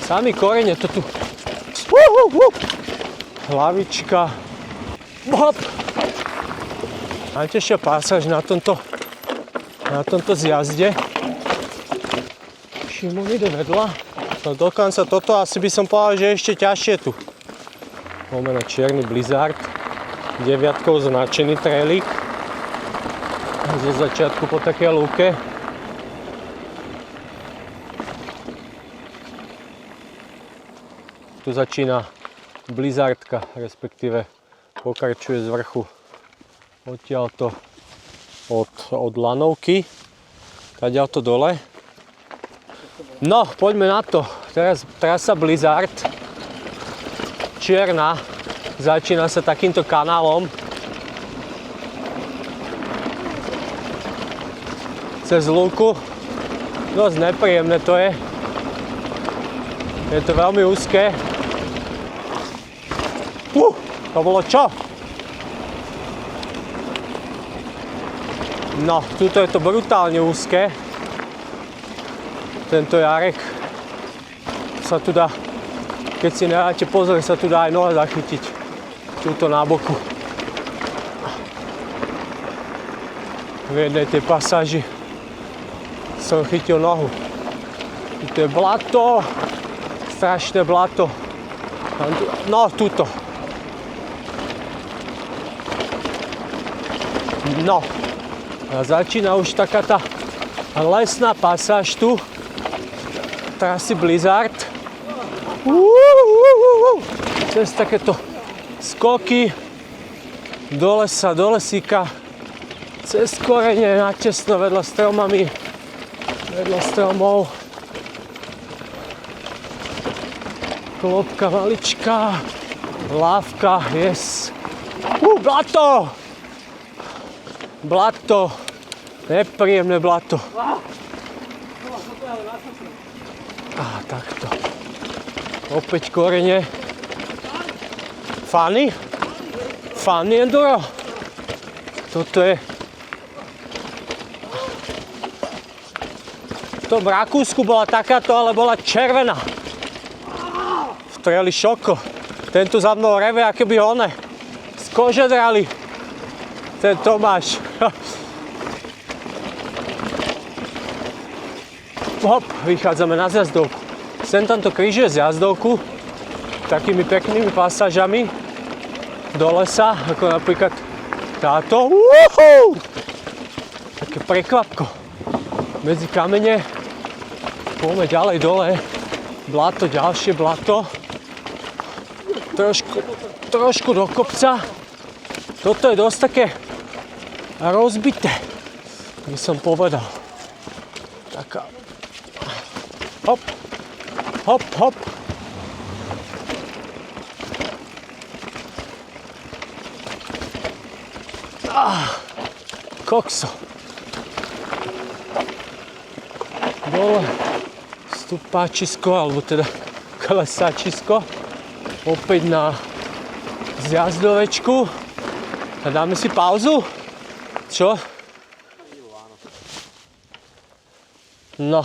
Sami korene to tu. Hlavička. Hop. Najťažšia pasáž na tomto zjazde. Šimon ide vedľa. No dokonca toto asi by som povedal, že je ešte ťažšie tu. Máme na čierny Blizzard. 9-kou značený trailik. Zo začiatku po takej lúke. Tu začína Blizzardka, respektíve pokračuje z vrchu odtiaľto od lanovky. Tadiaľto dole. No, poďme na to. Teraz trasa Blizzard. Čierna. Začína sa takýmto kanálom. Cez lúku. Dosť nepríjemné to je. Je to veľmi úzké. To bolo čo? No, tuto je to brutálne úzké. Tento jarek sa tu dá, keď si nedáte pozor, sa tu dá aj noha zachytiť. Tuto na boku. V jednej tej pasáži som chytil nohu. Tuto je blato. Strašné blato. No, tuto. No. A začína už taká tá lesná pasáž tu. Trasy Blizzard. Cez takéto skoky do lesa, do lesíka. Cez korene natesno vedľa stromami. Vedľa stromov. Klopka maličká. Lávka, yes. Blato! Blato. Nepríjemné blato. Takto. Opäť korene. Funny? Funny enduro? Toto je... To v Rakúsku bola takáto, ale bola červená. V traili Šoko. Tento za mnou reve, aké by one. Z kože drali. Ten Tomáš. Hop, vychádzame na zjazdovku. Sem tamto križuje zjazdovku takými peknými pasážami do lesa, ako napríklad táto. Také prekvapko. Medzi kamene. Poďme ďalej dole. Blato, ďalšie blato. Trošku do kopca. Toto je dosť také rozbité, by som povedal. Taká... Hop, hop, hop. Kokso. Dole stupáčisko, alebo teda klesáčisko. Opäť na zjazdovečku. A dáme si pauzu? Čo? No,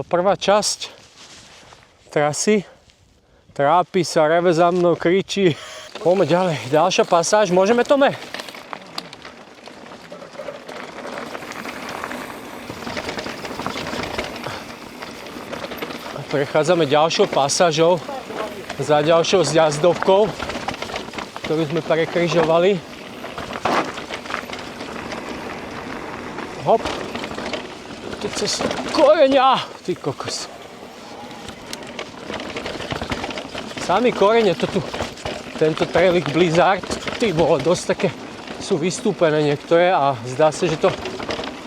prvá časť trasy. Trápi sa, reve za mnou, kričí. Poďme ďalej. Ďalšia pasáž. Môžeme, Tome? Prechádzame ďalšou pasážou za ďalšou zjazdovkou, ktorú sme prekrižovali. Hop. Tu cez koreňa. Ty kokos. Sami korene to tu. Tento trailik Blizzard. Ty bolo dosť také. Sú vystúpené niektoré a zdá sa, že to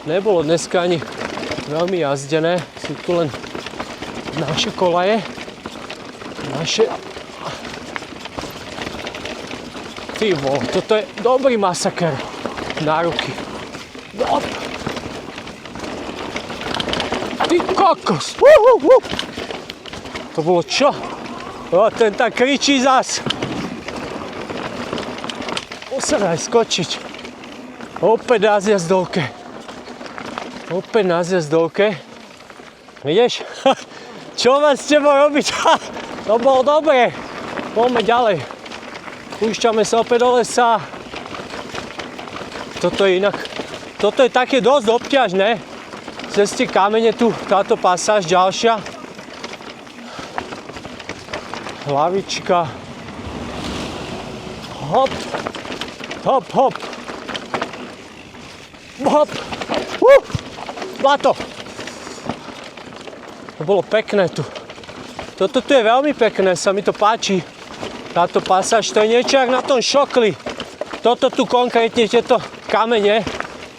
nebolo dneska ani veľmi jazdené. Sú tu len naše kolaje. Naše... Ty bolo, toto je dobrý masaker na ruky. Hop. Ty kokos! To bolo čo? O, ten tak kričí zas. Musím aj skočiť. Opäť na zjazdovke. Opäť na zjazdovke. Vidíš? Čo mám s tebou robiť? To bolo dobre. Poďme ďalej. Púšťame sa opäť do lesa. Toto je inak. Toto je také dosť obťažné. Cez tie kamene tu, táto pasáž ďalšia. Hlavička. Hop. Hop, hop. Hop. Blato. To bolo pekné tu. Toto tu je veľmi pekné, sa mi to páči. Táto pasáž, to je niečo jak na tom šokli. Toto tu konkrétne, tieto kamene,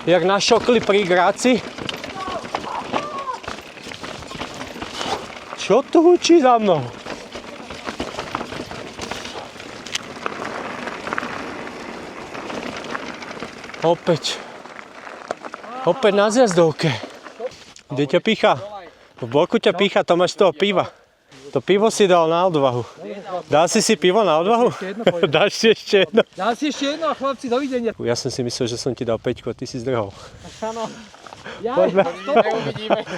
jak na šokli pri Gráci. Čo tu hučí za mnou? Opäť na zjazdovke. Kde ťa pícha? V boku ťa pícha, to máš z toho piva. To pivo si dal na odvahu. Dal si pivo na odvahu? Dáš si ešte jedno? Dám si ešte jedno a chlapci, dovidenia. Ja som si myslel, že som ti dal 5 a ty si zdrhol. Áno. Poďme.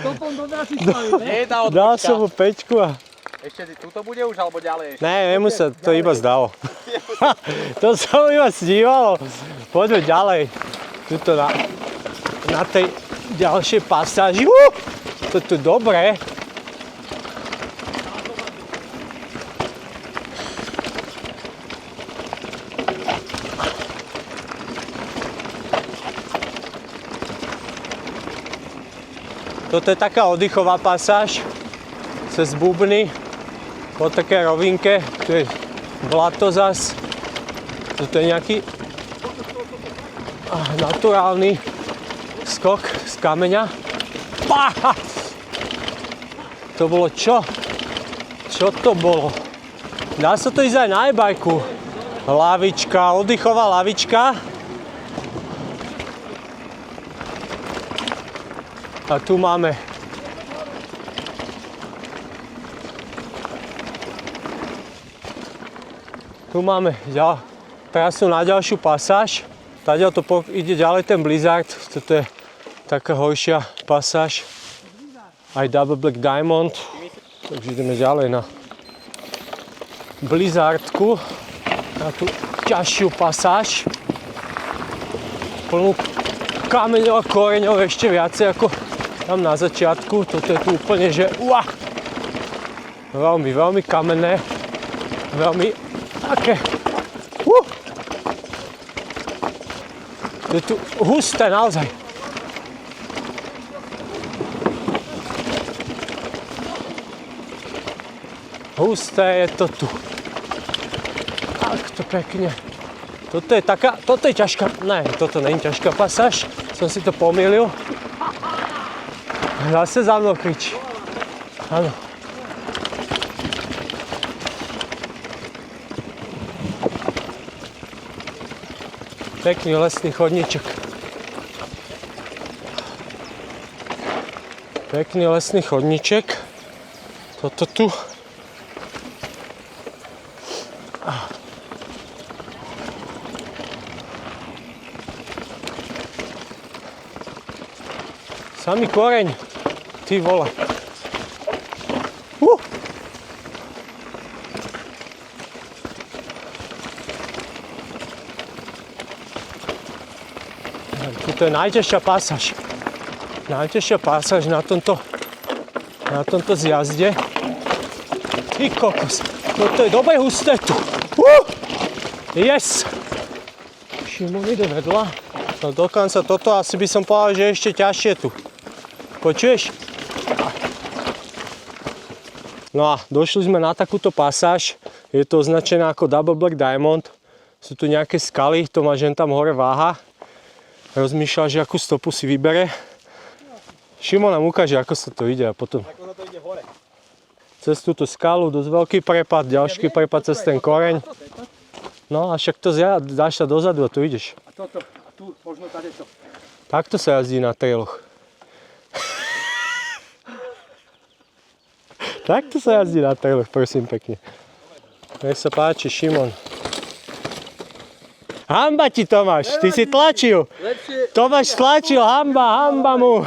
Stopom do Bratislavy, ne? Dal som mu 5 a... Ešte tuto bude už, alebo ďalej ešte? Ne, jemu sa to iba zdalo. To sa mu iba snívalo. Poďme ďalej. Tuto na tej ďalšej pasáži. To je tu dobré. Toto je taká oddychová pasáž cez bubny po také rovinke. Tu je blato zas. Toto je nejaký naturálny skok z kameňa. Páha! To bolo čo? Čo to bolo? Dá sa to ísť aj na e-bajku. Lavička, oddychová lavička. A tu máme trasu na ďalšiu pasáž. Tadiaľ to ide ďalej ten Blizzard. Toto je taká horšia pasáž. Aj Double Black Diamond. Takže ideme ďalej na Blizzardku. Na tú ťažšiu pasáž. Plnú kameňov a koreňov ešte viacej ako tam na začiatku. Toto je tu úplne, že veľmi, veľmi kamenné. Veľmi také. To je tu husté naozaj. Husté je to tu. Tak to pekne. Toto je ťažká, ne, toto nie je ťažká pasáž. Som si to pomýlil. Zase za mnou kričí. Áno. Pekný lesný chodníček. Pekný lesný chodníček. Toto tu. Samý koreň. Ty vole. Toto je najťažšia pasáž. Najťažšia pasáž na tomto zjazde. Ty kokos. Toto je dobre husté tu. Yes. Šimon ide vedľa. No dokonca toto asi by som povedal, že ešte ťažšie tu. Počuješ? No a došli sme na takúto pasáž. Je to označené ako Double Black Diamond. Sú tu nejaké skaly, to má žen tam hore váha. Rozmýšľa, že akú stopu si vybere. Šimon nám ukáže, ako sa to ide a potom... Ako to ide hore. Cez túto skalu, dosť veľký prepad, ďalší prepad cez ten koreň. No a však to dáš sa dozadu a tu ideš. A toto, tu, možno tady to. Takto sa jazdí na trailoch. Takto sa jazdí na trailoch, prosím pekne. Nech sa páči, Šimon. Hamba ti, Tomáš, ty si tlačil. Tomáš tlačil, hamba mu.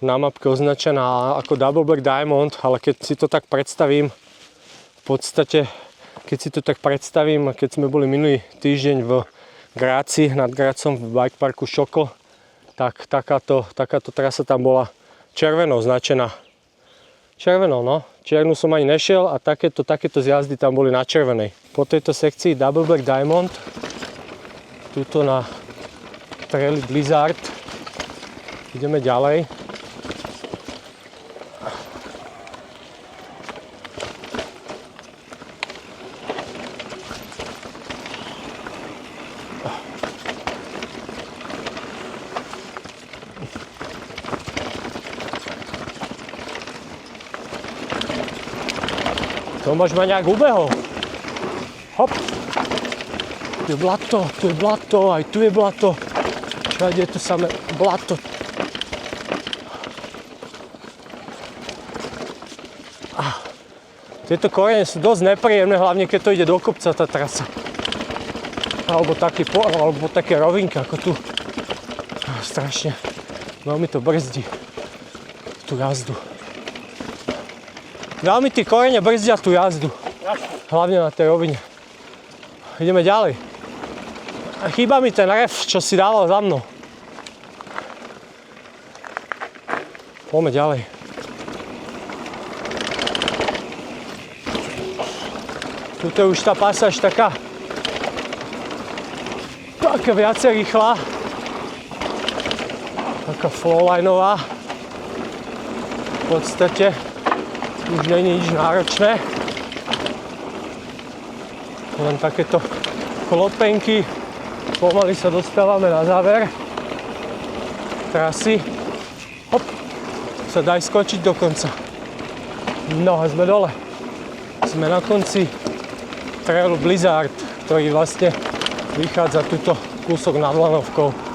na mapke označená ako Double Black Diamond, ale keď si to tak predstavím, v podstate, keď sme boli minulý týždeň v Gráci, nad Grácom v bike parku Šokl, tak takáto trasa tam bola červenou značená. Červenou, no. Čiernu som ani nešiel a takéto zjazdy tam boli na červenej. Po tejto sekcii Double Black Diamond, tuto na traili Blizzard, ideme ďalej. Tomáš ma nejak ubehol. Hop. Tu je blato, aj tu je blato. Všade je to samé blato. Tieto korene sú dosť nepríjemné, hlavne keď to ide do kopca tá trasa. Alebo také rovinky ako tu. Strašne. Veľmi to brzdí tú jazdu. Veľmi tí korene brzdia tú jazdu. Hlavne na tej rovine. Ideme ďalej. Chýba mi ten ref, čo si dával za mnou. Poďme ďalej. Tuto je už tá pasáž taká viacej rýchla. Taká flowlineová. V podstate už nie je nič náročné. Len takéto klopenky. Pomaly sa dostávame na záver trasy. Hop. Sa daj skočiť do konca. No a sme dole. Sme na konci trailu Blizzard, ktorý vlastne vychádza tuto kúsok nad Lanovkou.